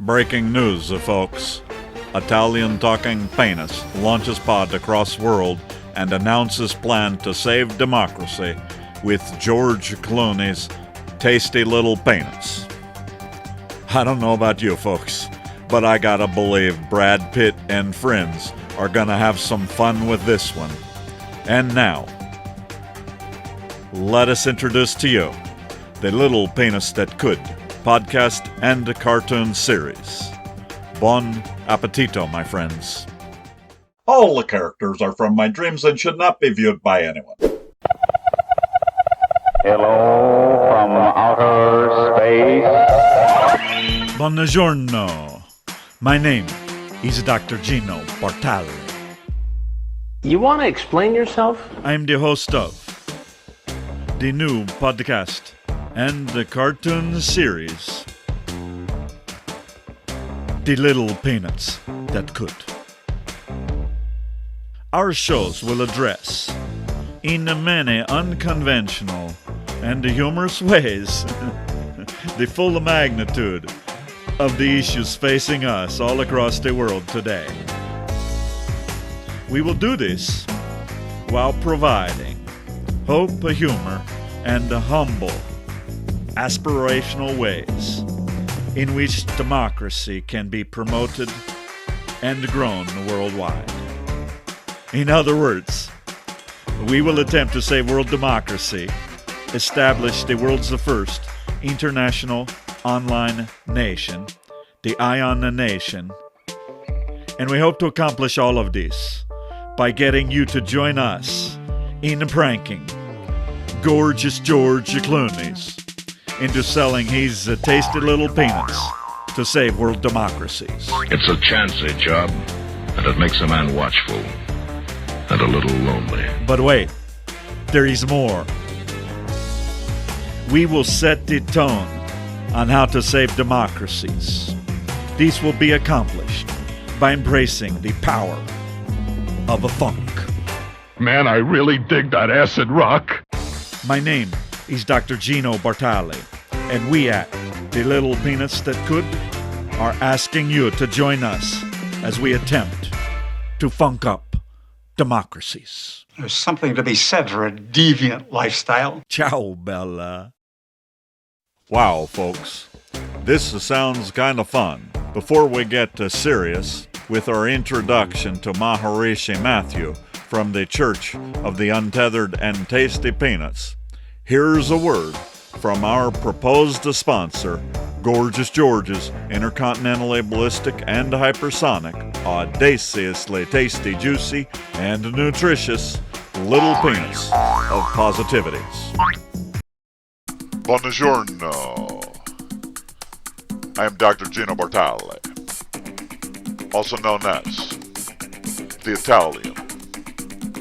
Breaking news, folks. Italian-talking penis launches pod across world and announces plan to save democracy with George Clooney's tasty little penis. I don't know about you folks, but I gotta believe Brad Pitt and friends are gonna have some fun with this one. And now, let us introduce to you the Little Penis That Could podcast and cartoon series. Bon appetito, my friends. All the characters are from my dreams and should not be viewed by anyone. Hello from outer space. Buongiorno. My name is Dr. Gino Bartali. You want to explain yourself? I'm the host of the new podcast and the cartoon series, The Little Peanuts That Could. Our shows will address, in many unconventional and humorous ways, the full magnitude of the issues facing us all across the world today. We will do this while providing hope, humor, and humble, aspirational ways in which democracy can be promoted and grown worldwide. In other words, we will attempt to save world democracy, establish the world's first international online nation, the Ion Nation, and we hope to accomplish all of this by getting you to join us in pranking Gorgeous George Clooney's into selling his tasty little peanuts to save world democracies. It's a chancy job, and it makes a man watchful and a little lonely. But wait, there is more. We will set the tone on how to save democracies. This will be accomplished by embracing the power of a funk. Man, I really dig that acid rock. My name is Dr. Gino Bartali, and we at The Little Peanuts That Could are asking you to join us as we attempt to funk up democracies. There's something to be said for a deviant lifestyle. Ciao, Bella. Wow, folks. This sounds kind of fun. Before we get serious with our introduction to Maharishi Matthew from the Church of the Untethered and Tasty Peanuts, here's a word from our proposed sponsor, Gorgeous George's Intercontinentally Ballistic and Hypersonic, audaciously tasty, juicy, and nutritious little peanuts of positivities. Buongiorno. I am Dr. Gino Bartali, also known as the Italian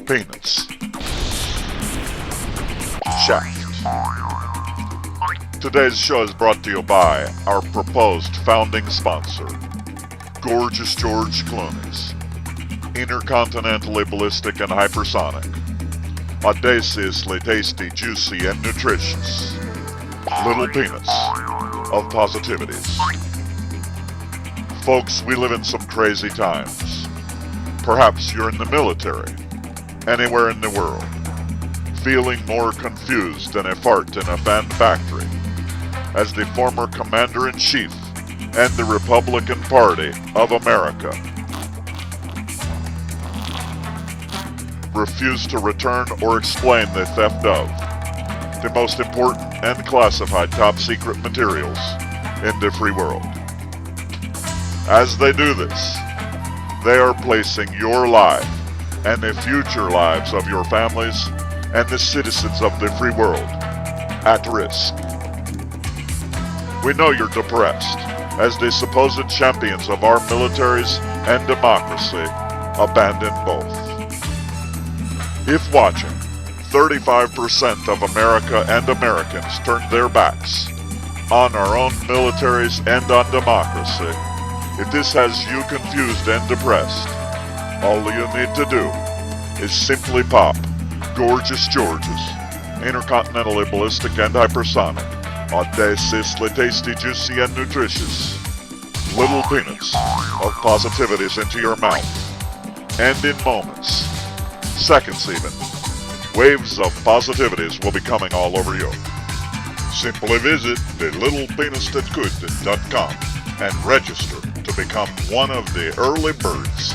Peanuts Shaft. Today's show is brought to you by our proposed founding sponsor, Gorgeous George Clooney's Intercontinentally Ballistic and Hypersonic, audaciously tasty, juicy, and nutritious little peanuts of positivities. Folks, we live in some crazy times. Perhaps you're in the military, anywhere in the world, feeling more confused than a fart in a fan factory, as the former Commander-in-Chief and the Republican Party of America refuse to return or explain the theft of the most important and classified top-secret materials in the free world. As they do this, they are placing your life and the future lives of your families and the citizens of the free world at risk. We know you're depressed, as the supposed champions of our militaries and democracy abandon both. If watching, 35% of America and Americans turned their backs on our own militaries and on democracy. If this has you confused and depressed, all you need to do is simply pop Gorgeous George's Intercontinentally Ballistic and Hypersonic, audaciously tasty, juicy, and nutritious little peanuts of positivities into your mouth. And in moments, seconds even, waves of positivities will be coming all over you. Simply visit thelittlepenisthatcould.com and register to become one of the early birds,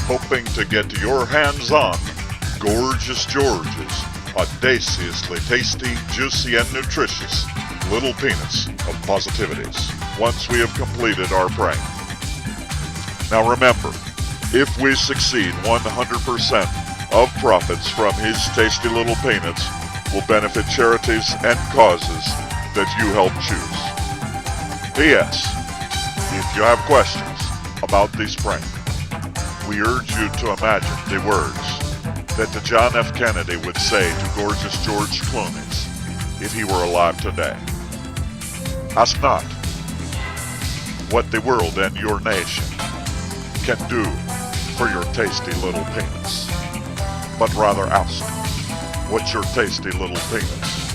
hoping to get your hands on Gorgeous George's audaciously tasty, juicy, and nutritious little peanuts of positivities once we have completed our prank. Now remember, if we succeed, 100% of profits from his tasty little peanuts will benefit charities and causes that you help choose. P.S. If you have questions about this prank, we urge you to imagine the words that the John F. Kennedy would say to Gorgeous George Clooney's if he were alive today. Ask not what the world and your nation can do for your tasty little peanuts, but rather ask what your tasty little peanuts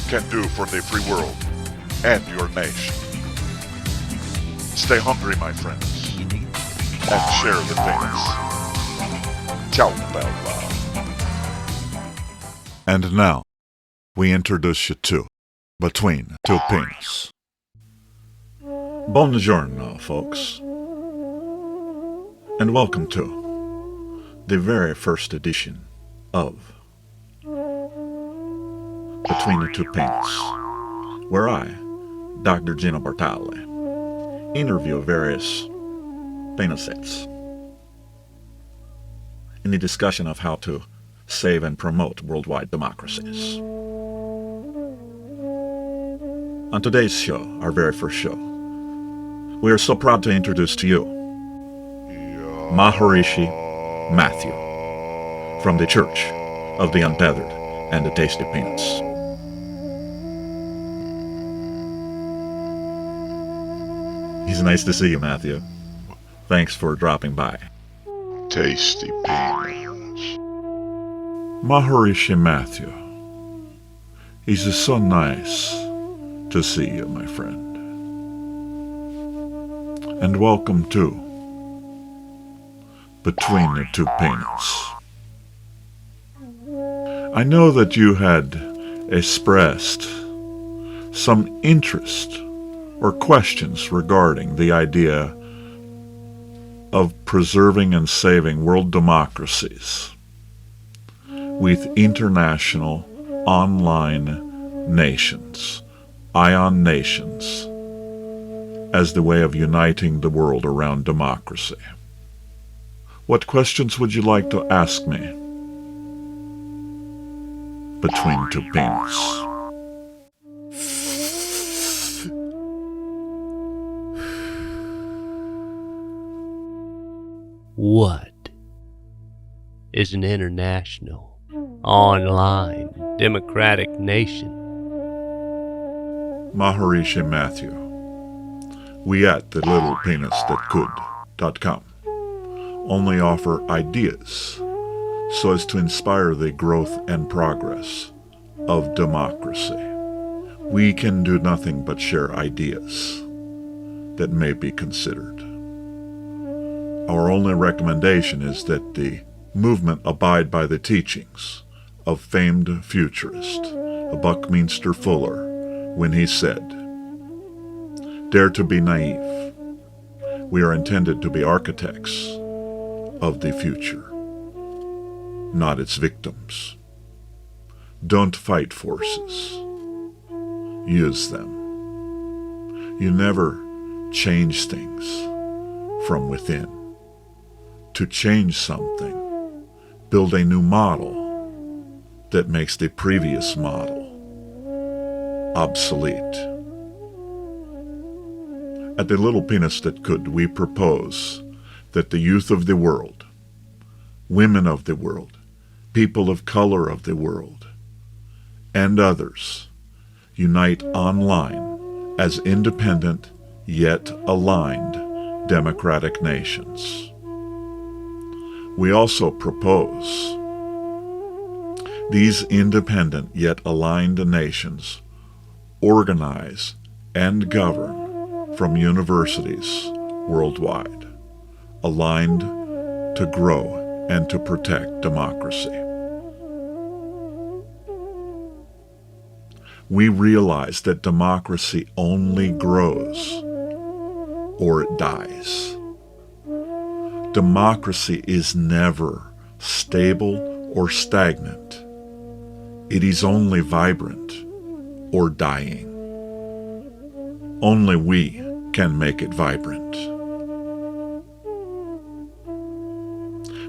can do for the free world and your nation. Stay hungry, my friends, and share the peanuts. Ciao, bella. And now, we introduce you to Between Two Penis. Buongiorno, folks, and welcome to the very first edition of Between the Two Penis, where I, Dr. Gino Bartali, interview various penisets in the discussion of how to save and promote worldwide democracies. On today's show, our very first show, we are so proud to introduce to you Maharishi Matthew from the Church of the Untethered and the Tasty Peanuts. It's nice to see you, Matthew. Thanks for dropping by. Tasty peanuts. Maharishi Matthew, it is so nice to see you, my friend. And welcome to Between the Two Peanuts. I know that you had expressed some interest or questions regarding the idea of preserving and saving world democracies with international online nations, ion nations, as the way of uniting the world around democracy. What questions would you like to ask me? Between Two Peanuts. What is an international, online, democratic nation? Maharishi Matthew, we at thelittlepenisthatcould.com only offer ideas so as to inspire the growth and progress of democracy. We can do nothing but share ideas that may be considered. Our only recommendation is that the movement abide by the teachings of famed futurist Buckminster Fuller when he said, "Dare to be naive. We are intended to be architects of the future, not its victims. Don't fight forces. Use them. You never change things from within. To change something, build a new model that makes the previous model obsolete." At the Little Penis That Could, we propose that the youth of the world, women of the world, people of color of the world, and others unite online as independent yet aligned democratic nations. We also propose these independent yet aligned nations organize and govern from universities worldwide, aligned to grow and to protect democracy. We realize that democracy only grows or it dies. Democracy is never stable or stagnant. It is only vibrant or dying. Only we can make it vibrant.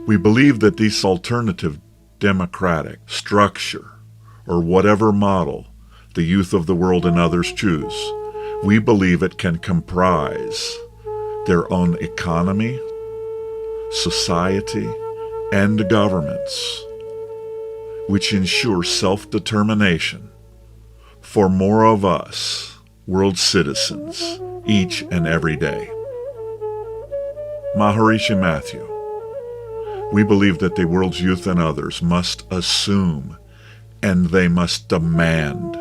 We believe that this alternative democratic structure, or whatever model the youth of the world and others choose, we believe it can comprise their own economy, society, and governments, which ensure self-determination for more of us, world citizens, each and every day. Maharishi Matthew, we believe that the world's youth and others must assume and they must demand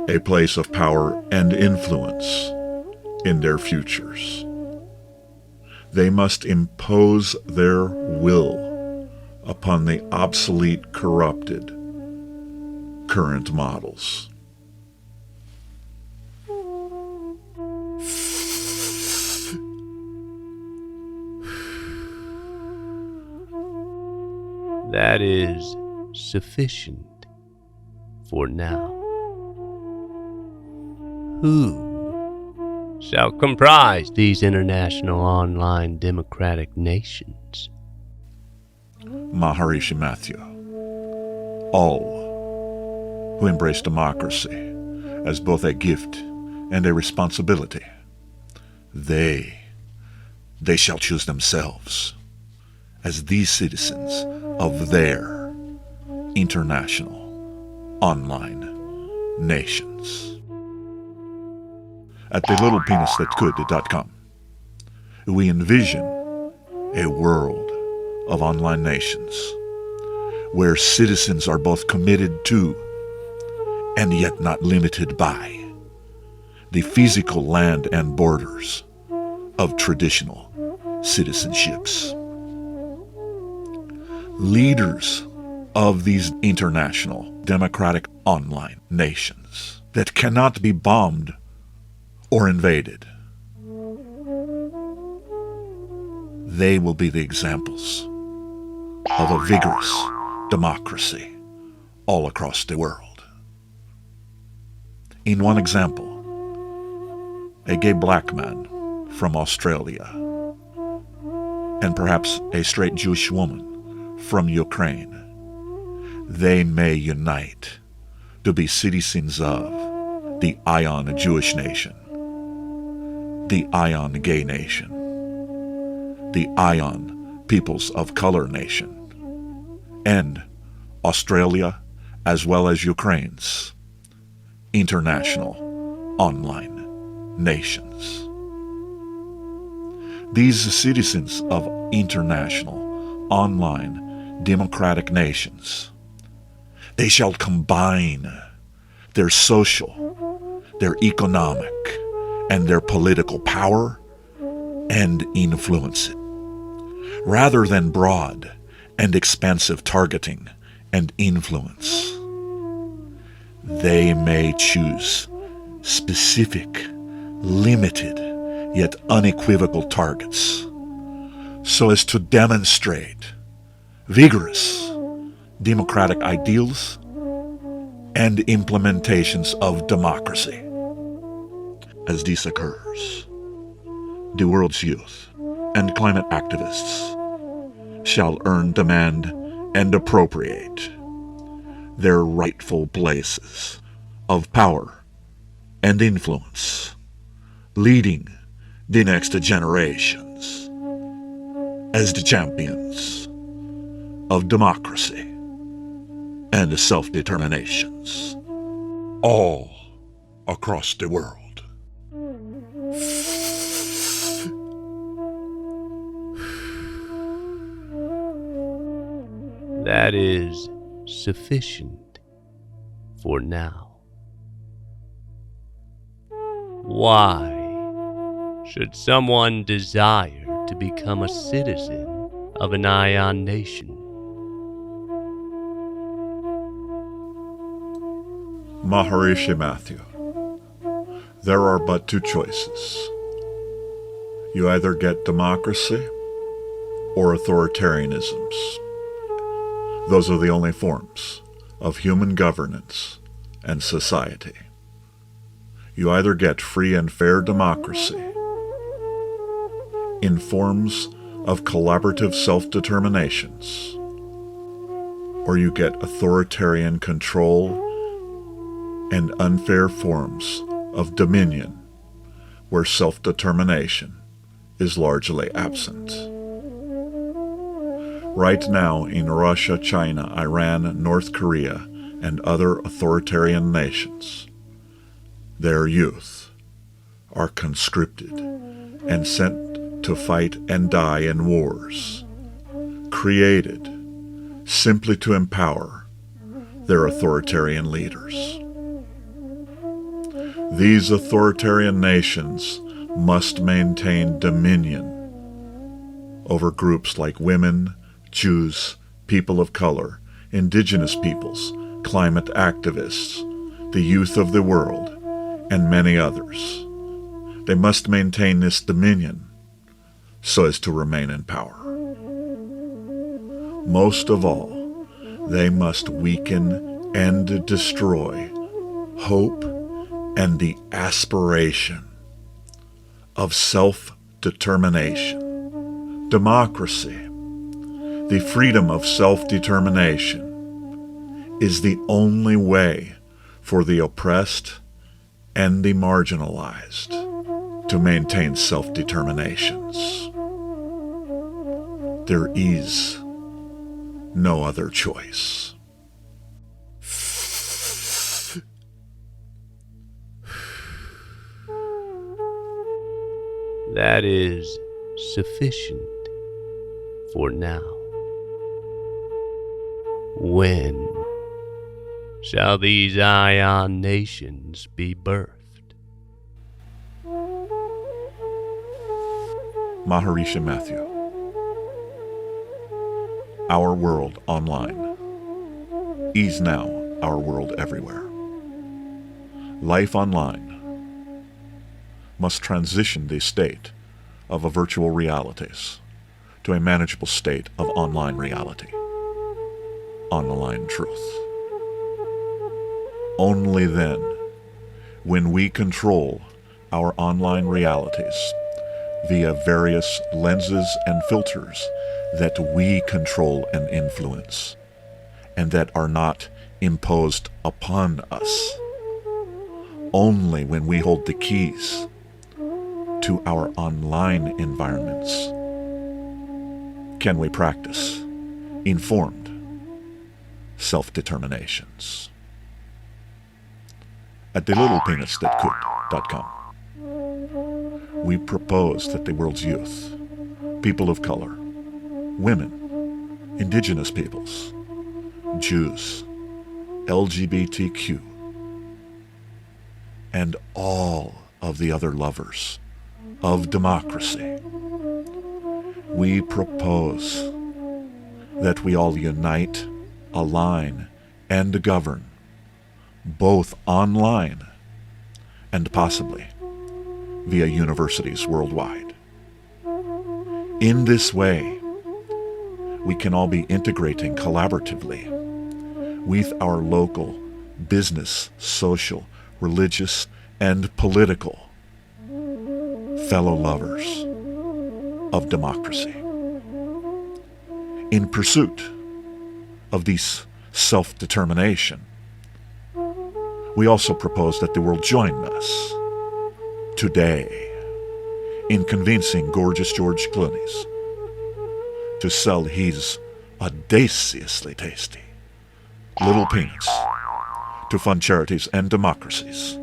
a place of power and influence in their futures. They must impose their will upon the obsolete, corrupted current models. That is sufficient for now. Who shall comprise these international online democratic nations? Maharishi Matthew, all who embrace democracy as both a gift and a responsibility. They shall choose themselves as the citizens of their international online nations. At thelittlepenisthatcould.com, we envision a world of online nations where citizens are both committed to and yet not limited by the physical land and borders of traditional citizenships. Leaders of these international democratic online nations that cannot be bombed or invaded. They will be the examples of a vigorous democracy all across the world. In one example, a gay black man from Australia and perhaps a straight Jewish woman from Ukraine, they may unite to be citizens of the Ion Jewish nation, the Ion Gay Nation, the Ion Peoples of Color Nation, and Australia as well as Ukraine's international online nations. These citizens of international online democratic nations, they shall combine their social, their economic, and their political power and influence it, rather than broad and expansive targeting and influence. They may choose specific, limited, yet unequivocal targets so as to demonstrate vigorous democratic ideals and implementations of democracy. As this occurs, the world's youth and climate activists shall earn, demand, and appropriate their rightful places of power and influence, leading the next generations as the champions of democracy and self-determinations all across the world. That is sufficient for now. Why should someone desire to become a citizen of an ion nation. Maharishi Matthew, there are but two choices. You either get democracy or authoritarianisms. Those are the only forms of human governance and society. You either get free and fair democracy in forms of collaborative self-determinations, or you get authoritarian control and unfair forms of dominion where self-determination is largely absent. Right now in Russia, China, Iran, North Korea, and other authoritarian nations, their youth are conscripted and sent to fight and die in wars, created simply to empower their authoritarian leaders. These authoritarian nations must maintain dominion over groups like women, Jews, people of color, indigenous peoples, climate activists, the youth of the world, and many others. They must maintain this dominion so as to remain in power. Most of all, they must weaken and destroy hope and the aspiration of self-determination. Democracy, the freedom of self-determination, is the only way for the oppressed and the marginalized to maintain self-determinations. There is no other choice. That is sufficient for now. When shall these ion nations be birthed? Maharishi Matthew. Our world online is now our world everywhere. Life online must transition the state of a virtual realities to a manageable state of online reality, online truth. Only then, when we control our online realities via various lenses and filters that we control and influence, and that are not imposed upon us, only when we hold the keys to our online environments can we practice informed self-determinations. At thelittlepenisthatcould.com, we propose that the world's youth, people of color, women, indigenous peoples, Jews, LGBTQ, and all of the other lovers of democracy, we propose that we all unite, align, and govern, both online and possibly via universities worldwide. In this way, we can all be integrating collaboratively with our local business, social, religious, and political fellow lovers of democracy. In pursuit of this self-determination, we also propose that the world join us today in convincing gorgeous George Clooney's to sell his audaciously tasty little peanuts to fund charities and democracies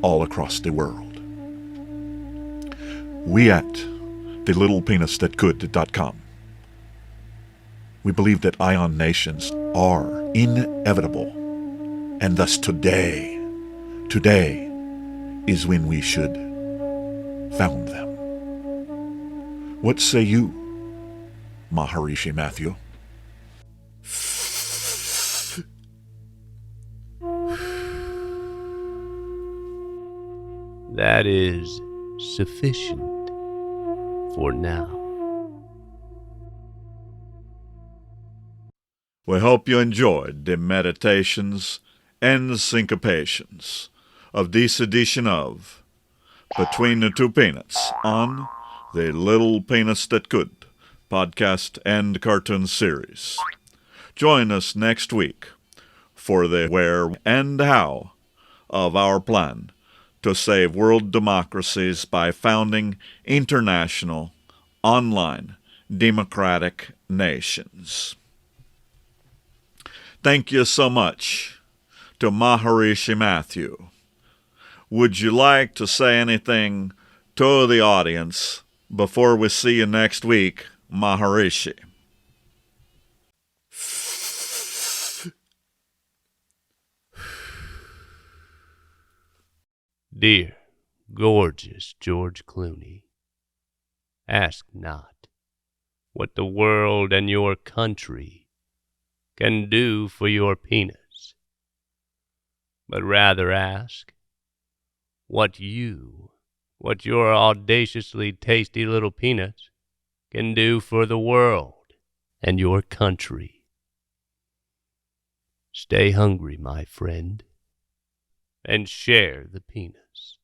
all across the world. We at thelittlepenisthatcould.com, we believe that ion nations are inevitable, and thus today is when we should found them. What say you, Maharishi Matthew? That is sufficient for now. We hope you enjoyed the meditations and the syncopations of this edition of Between the Two Peanuts on the Little Peanuts That Could podcast and cartoon series. Join us next week for the where and how of our plan to save world democracies by founding international, online, democratic nations. Thank you so much to Maharishi Matthew. Would you like to say anything to the audience before we see you next week, Maharishi? Dear, gorgeous George Clooney, ask not what the world and your country can do for your peanuts, but rather ask what your audaciously tasty little peanuts can do for the world and your country. Stay hungry, my friend, and share the peanuts.